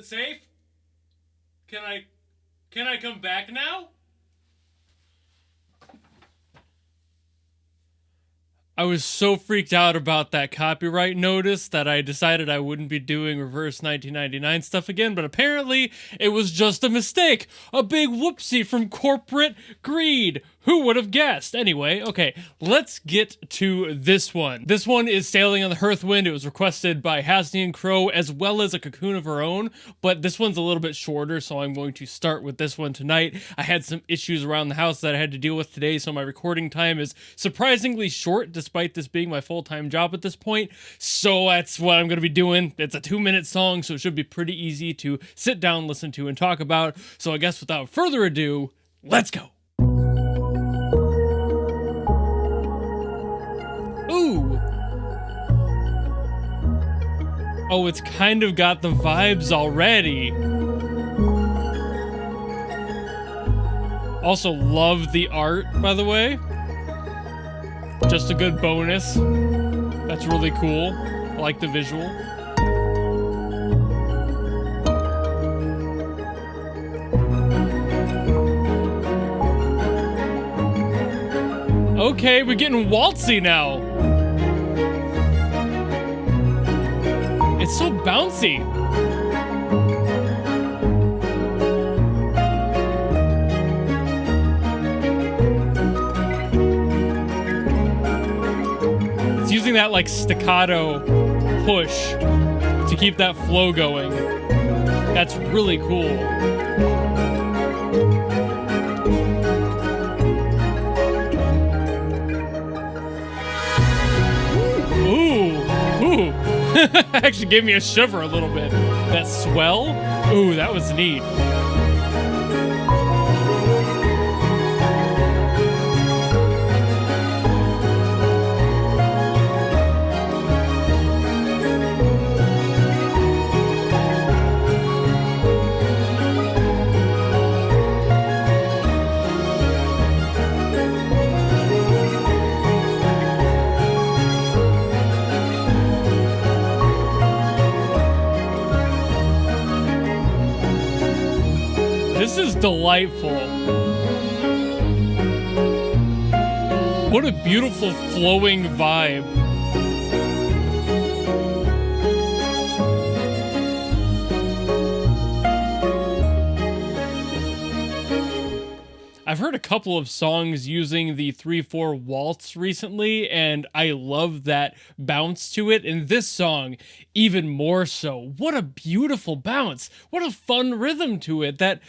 it safe? Can I come back now? I was so freaked out about that copyright notice that I decided I wouldn't be doing reverse 1999 stuff again, but apparently it was just a mistake. A big whoopsie from corporate greed. Who would have guessed? Anyway, okay, let's get to this one. This one is Sailing on the Hearthwind. It was requested by Hasnian Crow as well as a Cocoon of Her Own, but this one's a little bit shorter, so I'm going to start with this one tonight. I had some issues around the house that I had to deal with today, so my recording time is surprisingly short, despite this being my full-time job at this point. So that's what I'm going to be doing. It's a 2-minute song, so it should be pretty easy to sit down, listen to, and talk about. So I guess without further ado, let's go. Ooh. Oh, it's kind of got the vibes already. Also love the art, by the way. Just a good bonus. That's really cool. I like the visual. Okay, we're getting waltzy now. It's so bouncy. It's using that like staccato push to keep that flow going. That's really cool. Ooh. Actually gave me a shiver a little bit. That swell? Ooh, that was neat. This is delightful. What a beautiful flowing vibe. I've heard a couple of songs using the 3/4 waltz recently, and I love that bounce to it. And this song, even more so. What a beautiful bounce. What a fun rhythm to it. That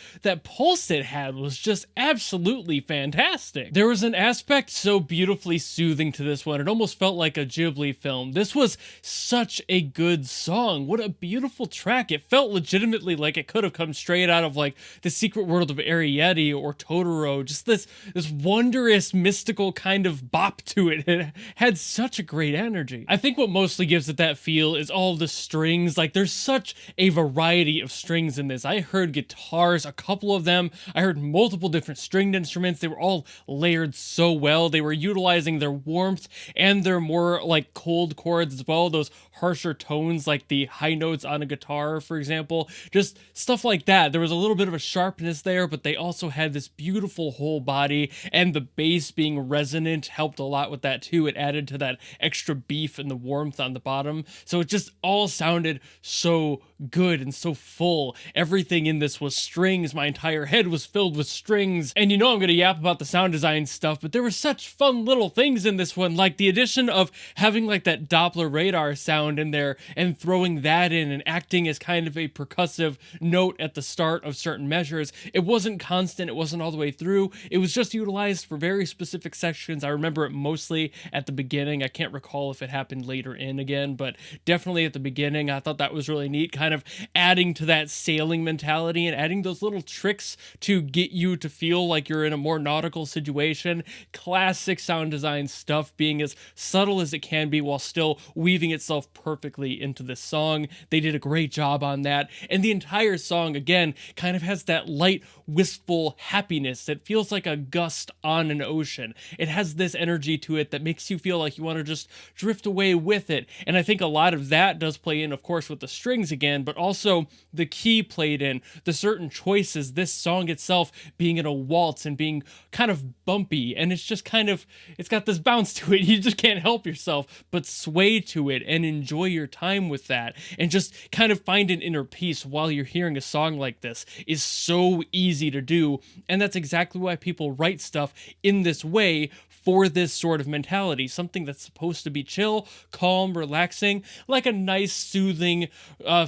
pulse it had was just absolutely fantastic. There was an aspect so beautifully soothing to this one. It almost felt like a Ghibli film. This was such a good song. What a beautiful track. It felt legitimately like it could have come straight out of like The Secret World of Arrietty or Totoro. Just this wondrous, mystical kind of bop to it. It had such a great energy. I think what mostly gives it that feel is all the strings. Like, there's such a variety of strings in this. I heard guitars, a couple of them. I heard multiple different stringed instruments. They were all layered so well. They were utilizing their warmth and their more like cold chords as well. Those harsher tones, like the high notes on a guitar, for example. Just stuff like that. There was a little bit of a sharpness there, but they also had this beautiful whole body, and the bass being resonant helped a lot with that too. It added to that extra beef and the warmth on the bottom. So it just all sounded so good and so full. Everything in this was strings. My entire head was filled with strings. And you know I'm going to yap about the sound design stuff, but there were such fun little things in this one, like the addition of having like that Doppler radar sound in there and throwing that in and acting as kind of a percussive note at the start of certain measures. It wasn't constant. It wasn't all the way through. It was just utilized for very specific sections. I remember it mostly at the beginning. I can't recall if it happened later in again, but definitely at the beginning. I thought that was really neat, kind of adding to that sailing mentality and adding those little tricks to get you to feel like you're in a more nautical situation. Classic sound design stuff, being as subtle as it can be while still weaving itself perfectly into this song. They did a great job on that. And the entire song, again, kind of has that light, wistful happiness. It It feels like a gust on an ocean. It has this energy to it that makes you feel like you want to just drift away with it. And I think a lot of that does play in, of course, with the strings again, but also the key played in, the certain choices, this song itself being in a waltz and being kind of bumpy. And it's just kind of, it's got this bounce to it. You just can't help yourself but sway to it and enjoy your time with that. And just kind of find an inner peace while you're hearing a song like this is so easy to do. And that's exactly why people write stuff in this way for this sort of mentality. Something that's supposed to be chill, calm, relaxing, like a nice, soothing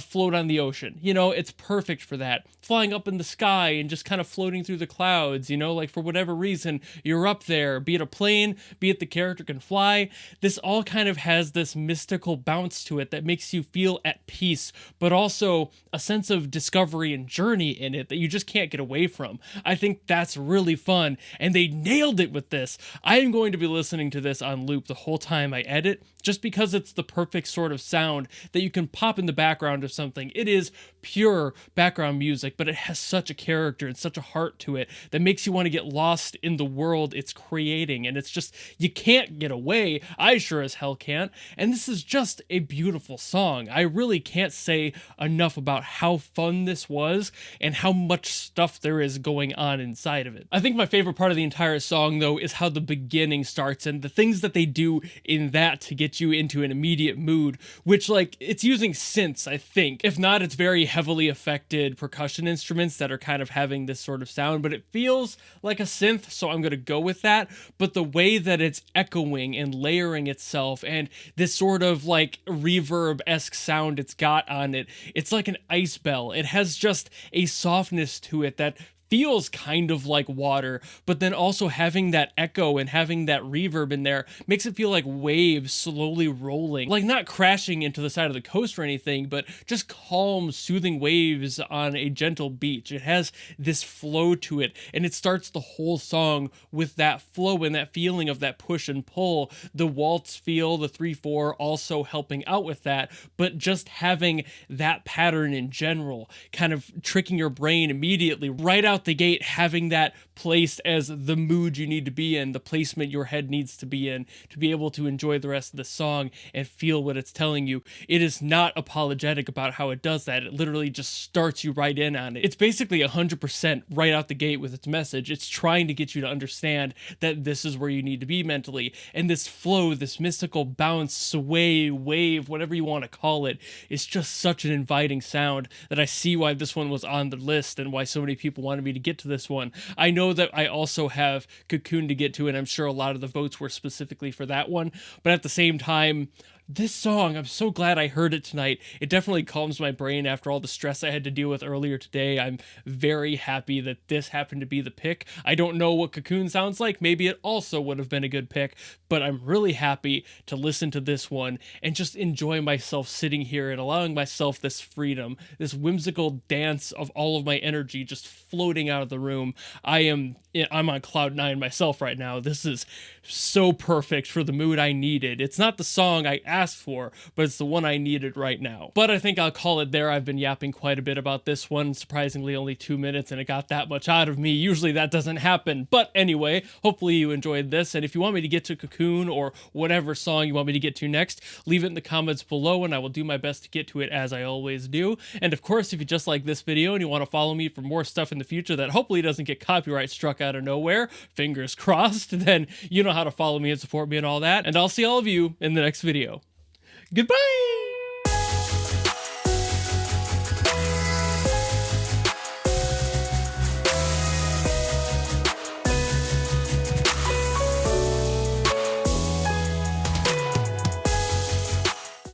float on the ocean. You know, it's perfect for that. Flying up in the sky and just kind of floating through the clouds, you know, like for whatever reason, you're up there, be it a plane, be it the character can fly. This all kind of has this mystical bounce to it that makes you feel at peace, but also a sense of discovery and journey in it that you just can't get away from. I think that's really fun, and they nailed it with this. I am going to be listening to this on loop the whole time I edit, just because it's the perfect sort of sound that you can pop in the background of something. It is pure background music, but it has such a character and such a heart to it that makes you want to get lost in the world it's creating. And it's just, you can't get away. I sure as hell can't. And this is just a beautiful song. I really can't say enough about how fun this was and how much stuff there is going on inside of it. I think my favorite part of the entire song, though, is how the beginning starts and the things that they do in that to get you into an immediate mood, which, like, it's using synths, I think. If not, it's very heavily affected percussion instruments that are kind of having this sort of sound, but it feels like a synth, so I'm gonna go with that. But the way that it's echoing and layering itself and this sort of like reverb-esque sound it's got on it, it's like an ice bell. It has just a softness to it that feels kind of like water, but then also having that echo and having that reverb in there makes it feel like waves slowly rolling, like not crashing into the side of the coast or anything, but just calm, soothing waves on a gentle beach. It has this flow to it, and it starts the whole song with that flow and that feeling of that push and pull. The waltz feel, the 3/4 also helping out with that, but just having that pattern in general, kind of tricking your brain immediately right out the gate, having that placed as the mood you need to be in, the placement your head needs to be in to be able to enjoy the rest of the song and feel what it's telling you. It is not apologetic about how it does that. It literally just starts you right in on it. It's basically 100% right out the gate with its message. It's trying to get you to understand that this is where you need to be mentally. And this flow, this mystical bounce, sway, wave, whatever you want to call it, is just such an inviting sound that I see why this one was on the list and why so many people wanted me to get to this one. I know that I also have Cocoon to get to, and I'm sure a lot of the votes were specifically for that one, but at the same time, this song, I'm so glad I heard it tonight. It definitely calms my brain after all the stress I had to deal with earlier today. I'm very happy that this happened to be the pick. I don't know what Cocoon sounds like. Maybe it also would have been a good pick, but I'm really happy to listen to this one and just enjoy myself sitting here and allowing myself this freedom, this whimsical dance of all of my energy just floating out of the room. I'm on cloud nine myself right now. This is so perfect for the mood I needed. It's not the song I asked for, but it's the one I needed right now. But I think I'll call it there. I've been yapping quite a bit about this one, surprisingly only 2 minutes, and it got that much out of me. Usually that doesn't happen. But anyway, hopefully you enjoyed this, and if you want me to get to Cocoon or whatever song you want me to get to next, leave it in the comments below and I will do my best to get to it as I always do. And of course, if you just like this video and you want to follow me for more stuff in the future that hopefully doesn't get copyright struck out of nowhere, fingers crossed, then you know how to follow me and support me and all that. And I'll see all of you in the next video. Goodbye!